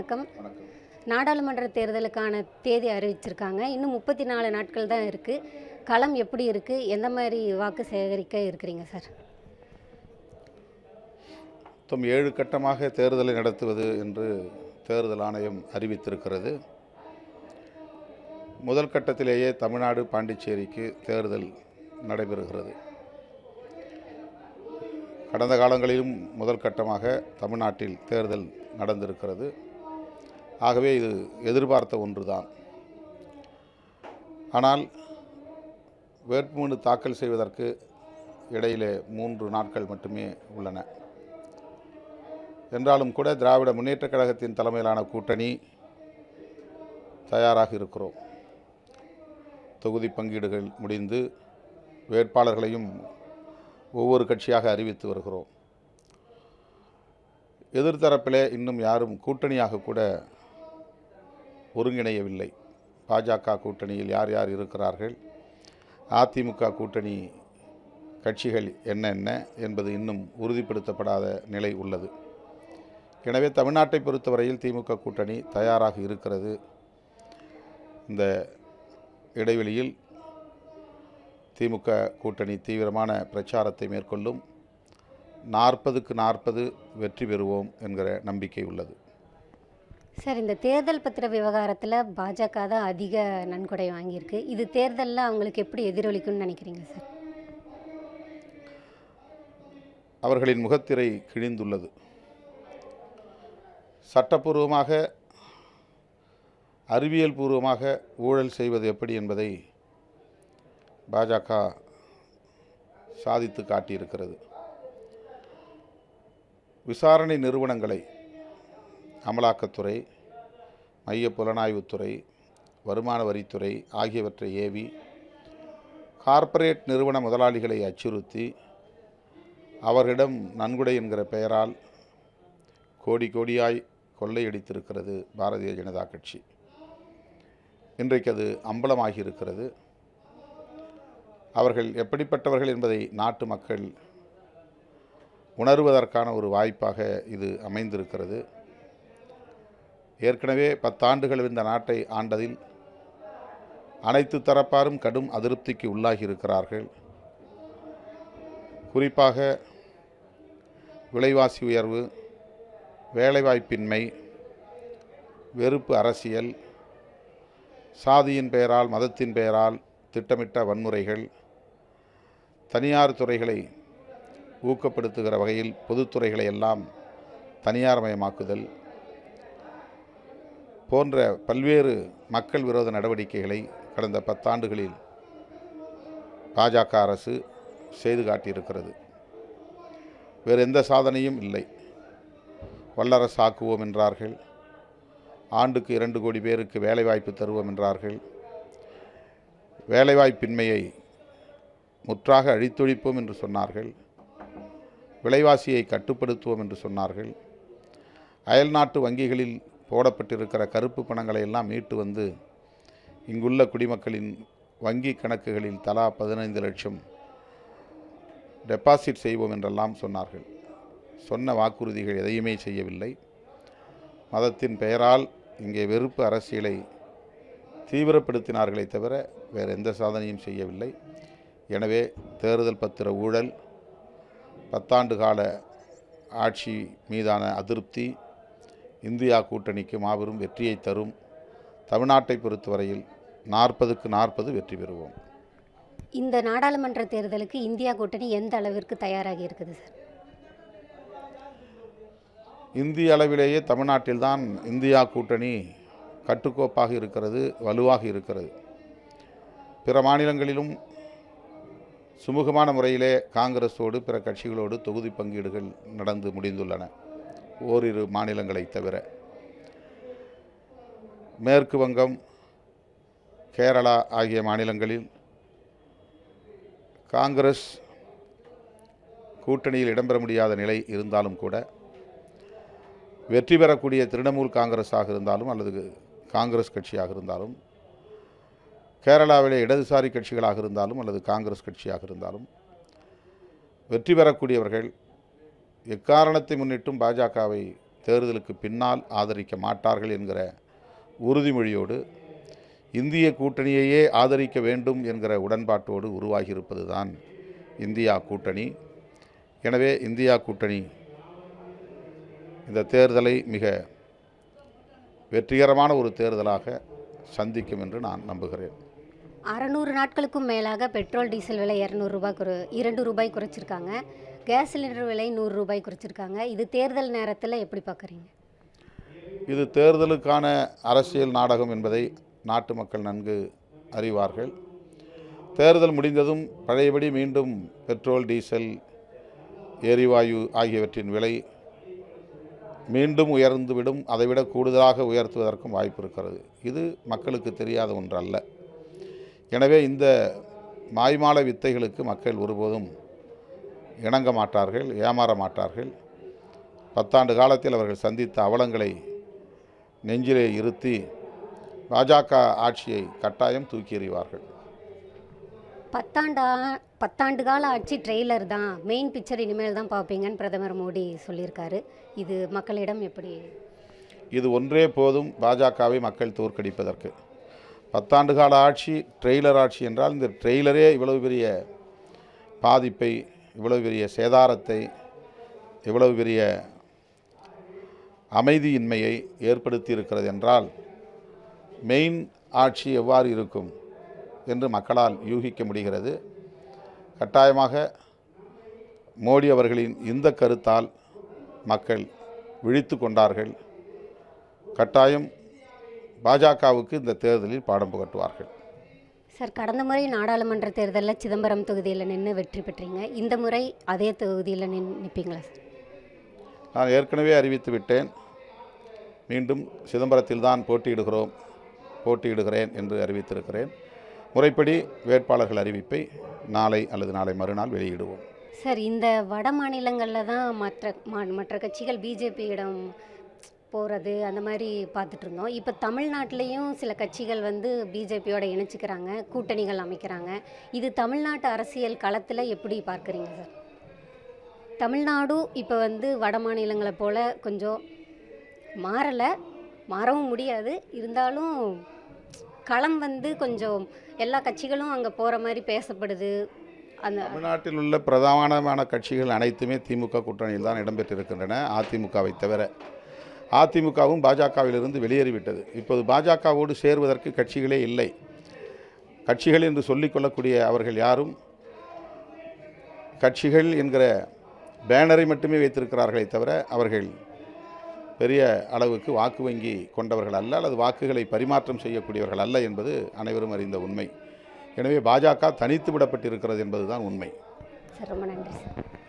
வணக்கம். வணக்கம். நாடாளுமன்ற தேர்தலுக்கான தேதி அறிவிச்சிருக்காங்க. இன்னும் 34 நாட்கள் தான் இருக்குது. களம் எப்படி இருக்குது? எந்த மாதிரி வாக்கு சேகரிக்க இருக்கிறீங்க சார்? மொத்தம் 7 கட்டமாக தேர்தலை நடத்துவது என்று தேர்தல் ஆணையம் அறிவித்திருக்கிறது. முதல் கட்டத்திலேயே தமிழ்நாடு, பாண்டிச்சேரிக்கு தேர்தல் நடைபெறுகிறது. கடந்த காலங்களிலும் முதல் கட்டமாக தமிழ்நாட்டில் தேர்தல் நடந்திருக்கிறது. ஆகவே இது எதிர்பார்த்த ஒன்றுதான். ஆனால் வேட்புமனு தாக்கல் செய்வதற்கு இடையிலே 3 நாட்கள் மட்டுமே உள்ளன. என்றாலும் கூட திராவிட முன்னேற்றக் கழகத்தின் தலைமையிலான கூட்டணி தயாராக இருக்கிறோம். தொகுதி பங்கீடுகள் முடிந்து வேட்பாளர்களையும் ஒவ்வொரு கட்சியாக அறிவித்து வருகிறோம். எதிர்த்தரப்பிலே இன்னும் யாரும் கூட்டணியாக கூட ஒருங்கிணையவில்லை. பாஜக கூட்டணியில் யார் யார் இருக்கிறார்கள், அதிமுக கூட்டணி கட்சிகள் என்ன என்பது இன்னும் உறுதிப்படுத்தப்படாத நிலை உள்ளது. எனவே தமிழ்நாட்டை பொறுத்தவரையில் திமுக கூட்டணி தயாராக இருக்கிறது. இந்த இடைவெளியில் திமுக கூட்டணி தீவிரமான பிரச்சாரத்தை மேற்கொள்ளும். 40க்கு 40 வெற்றி பெறுவோம் என்கிற நம்பிக்கை உள்ளது. சார், இந்த தேர்தல் பத்திர விவகாரத்தில் பாஜக தான் அதிக நன்கொடை வாங்கியிருக்கு. இது தேர்தலில் அவங்களுக்கு எப்படி எதிரொலிக்கும்னு நினைக்கிறீங்க சார்? அவர்களின் முகத்திரை கிழிந்துள்ளது. சட்டப்பூர்வமாக, அறிவியல் பூர்வமாக ஊழல் செய்வது எப்படி என்பதை பாஜக சாதித்து காட்டியிருக்கிறது. விசாரணை நிறுவனங்களை அமலாக்கத்துறை, மைய புலனாய்வுத்துறை, வருமான வரித்துறை ஆகியவற்றை ஏவி கார்ப்பரேட் நிறுவன முதலாளிகளை அச்சுறுத்தி அவர்களிடம் நன்கொடை என்கிற பெயரால் கோடி கோடியாய் கொள்ளையடித்திருக்கிறது பாரதிய ஜனதா கட்சி. இன்றைக்கு அது அம்பலமாகி இருக்கிறது. அவர்கள் எப்படிப்பட்டவர்கள் என்பதை நாட்டு மக்கள் உணர்வதற்கான ஒரு வாய்ப்பாக இது அமைந்திருக்கிறது. ஏற்கனவே 10 ஆண்டுகள் இந்த நாட்டை ஆண்டதில் அனைத்து தரப்பாரும் கடும் அதிருப்திக்கு உள்ளாகி இருக்கிறார்கள். குறிப்பாக விலைவாசி உயர்வு, வேலைவாய்ப்பின்மை, வெறுப்பு அரசியல், சாதியின் பெயரால், மதத்தின் பெயரால் திட்டமிட்ட வன்முறைகள், தனியார் துறைகளை ஊக்கப்படுத்துகிற வகையில் பொதுத்துறைகளை எல்லாம் தனியார்மயமாக்குதல் போன்ற பல்வேறு மக்கள் விரோத நடவடிக்கைகளை கடந்த 10 ஆண்டுகளில் பாஜக அரசு செய்து காட்டியிருக்கிறது. வேறு எந்த சாதனையும் இல்லை. வல்லரசு ஆக்குவோம் என்றார்கள். ஆண்டுக்கு 2 கோடி பேருக்கு வேலைவாய்ப்பு தருவோம் என்றார்கள். வேலைவாய்ப்பின்மையை முற்றாக அழித்தொழிப்போம் என்று சொன்னார்கள். விலைவாசியை கட்டுப்படுத்துவோம் என்று சொன்னார்கள். அயல்நாட்டு வங்கிகளில் போடப்பட்டிருக்கிற கருப்பு பணங்களை எல்லாம் மீட்டு வந்து இங்குள்ள குடிமக்களின் வங்கி கணக்குகளில் தலா 15 லட்சம் டெபாசிட் செய்வோம் என்றெல்லாம் சொன்னார்கள். சொன்ன வாக்குறுதிகள் எதையுமே செய்யவில்லை. மதத்தின் பெயரால் இங்கே வெறுப்பு அரசியலை தீவிரப்படுத்தினார்களே தவிர வேறு எந்த சாதனையும் செய்யவில்லை. எனவே தேர்தல் பத்திர ஊழல், 10 ஆண்டு கால ஆட்சி மீதான அதிருப்தி இந்தியா கூட்டணிக்கு மாபெரும் வெற்றியை தரும். தமிழ்நாட்டை பொறுத்தவரையில் 40க்கு 40 வெற்றி பெறுவோம். இந்த நாடாளுமன்ற தேர்தலுக்கு இந்தியா கூட்டணி எந்த அளவிற்கு தயாராகி இருக்குது சார்? இந்திய அளவிலேயே தமிழ்நாட்டில்தான் இந்தியா கூட்டணி கட்டுக்கோப்பாக இருக்கிறது, வலுவாக இருக்கிறது. பிற மாநிலங்களிலும் சுமூகமான முறையிலே காங்கிரஸோடு பிற கட்சிகளோடு தொகுதி பங்கீடுகள் நடந்து முடிந்துள்ளன, ஓரிரு மாநிலங்களை தவிர. மேற்கு வங்கம், கேரளா ஆகிய மாநிலங்களில் காங்கிரஸ் கூட்டணியில் இடம்பெற முடியாத நிலை இருந்தாலும் கூட வெற்றி பெறக்கூடிய திரிணாமுல் காங்கிரஸாக இருந்தாலும் அல்லது காங்கிரஸ் கட்சியாக இருந்தாலும், கேரளாவிலே இடதுசாரி கட்சிகளாக இருந்தாலும் அல்லது காங்கிரஸ் கட்சியாக இருந்தாலும் வெற்றி பெறக்கூடியவர்கள் எக்காரணத்தை முன்னிட்டும் பாஜகவை தேர்தலுக்கு பின்னால் ஆதரிக்க மாட்டார்கள் என்கிற உறுதிமொழியோடு இந்திய கூட்டணியையே ஆதரிக்க வேண்டும் என்கிற உடன்பாட்டோடு உருவாகியிருப்பது தான் இந்தியா கூட்டணி. எனவே இந்தியா கூட்டணி இந்த தேர்தலை மிக வெற்றிகரமான ஒரு தேர்தலாக சந்திக்கும் என்று நான் நம்புகிறேன். 600 நாட்களுக்கும் மேலாக பெட்ரோல் டீசல் விலை 2 ரூபாய் குறைச்சிருக்காங்க. கேஸ் சிலிண்டர் விலை 100 ரூபாய் குறைச்சிருக்காங்க. இது தேர்தல் நேரத்தில் எப்படி பார்க்குறீங்க? இது தேர்தலுக்கான அரசியல் நாடகம் என்பதை நாட்டு மக்கள் நன்கு அறிவார்கள். தேர்தல் முடிந்ததும் பழையபடி மீண்டும் பெட்ரோல், டீசல், எரிவாயு ஆகியவற்றின் விலை மீண்டும் உயர்ந்துவிடும். அதைவிட கூடுதலாக உயர்த்துவதற்கும் வாய்ப்பு இருக்கிறது. இது மக்களுக்கு தெரியாத ஒன்றல்ல. எனவே இந்த மாய்மால வித்தைகளுக்கு மக்கள் ஒருபோதும் இணங்க மாட்டார்கள், ஏமாற மாட்டார்கள். 10 ஆண்டு காலத்தில் அவர்கள் சந்தித்த அவலங்களை நெஞ்சிலே இருத்தி பாஜக ஆட்சியை கட்டாயம் தூக்கி எறிவார்கள். 10 ஆண்டு கால ஆட்சி ட்ரெய்லர் தான், மெயின் பிக்சர் இனிமேல் தான் பார்ப்பீங்கன்னு பிரதமர் மோடி சொல்லியிருக்காரு. இது மக்களிடம் எப்படி? இது ஒன்றே போதும் பாஜகவை மக்கள் தோற்கடிப்பதற்கு. 10 ஆண்டு கால ஆட்சி ட்ரெய்லர் ஆட்சி என்றால் இந்த ட்ரெய்லரே இவ்வளவு பெரிய பாதிப்பை, இவ்வளவு பெரிய சேதாரத்தை, இவ்வளவு பெரிய அமைதியின்மையை ஏற்படுத்தி இருக்கிறது என்றால் மெயின் ஆட்சி எவ்வாறு இருக்கும் என்று மக்களால் யூகிக்க முடிகிறது. கட்டாயமாக மோடி அவர்களின் இந்த கருத்தால் மக்கள் விழித்து கொண்டார்கள். கட்டாயம் பாஜகவுக்கு இந்த தேர்தலில் பாடம் புகட்டுவார்கள். சார், கடந்த முறை நாடாளுமன்ற தேர்தலில் சிதம்பரம் தொகுதியில் நின்று வெற்றி பெற்றீங்க. இந்த முறை அதே தொகுதியில் நிற்பீங்களா சார்? நான் ஏற்கனவே அறிவித்து விட்டேன். மீண்டும் சிதம்பரத்தில் தான் போட்டியிடுகிறேன் என்று அறிவித்திருக்கிறேன். முறைப்படி வேட்பாளர்கள் அறிவிப்பை நாளை அல்லது நாளை மறுநாள் வெளியிடுவோம். சார், இந்த வட மாநிலங்களில் தான் மற்ற கட்சிகள் பிஜேபியிடம் போகிறது அந்த மாதிரி பார்த்துட்டு இருந்தோம். இப்போ தமிழ்நாட்டிலையும் சில கட்சிகள் பிஜேபியோட இணைச்சிக்கிறாங்க, கூட்டணிகள் அமைக்கிறாங்க. இது தமிழ்நாட்டு அரசியல் களத்தில் எப்படி பார்க்குறீங்க சார்? தமிழ்நாடு இப்போ வட மாநிலங்களை போல் கொஞ்சம் மாறவும் முடியாது. இருந்தாலும் களம் கொஞ்சம் எல்லா கட்சிகளும் அங்கே போகிற மாதிரி பேசப்படுது. அந்த தமிழ்நாட்டில் உள்ள பிரதானமான கட்சிகள் அனைத்துமே திமுக கூட்டணியில் தான் இடம்பெற்றிருக்கின்றன, அதிமுகவை தவிர. அதிமுகவும் பாஜகவிலிருந்து வெளியேறிவிட்டது. இப்போது பாஜகவோடு சேர்வதற்கு கட்சிகளே இல்லை. கட்சிகள் என்று சொல்லிக்கொள்ளக்கூடிய அவர்கள் யாரும் கட்சிகள் என்கிற பேனரை மட்டுமே வைத்திருக்கிறார்களே தவிர அவர்கள் பெரிய அளவுக்கு வாக்கு வங்கி கொண்டவர்கள் அல்ல, அல்லது வாக்குகளை பரிமாற்றம் செய்யக்கூடியவர்கள் அல்ல என்பது அனைவரும் அறிந்த உண்மை. எனவே பாஜக தனித்து விடப்பட்டிருக்கிறது என்பதுதான் உண்மை. சார், ரொம்ப நன்றி சார்.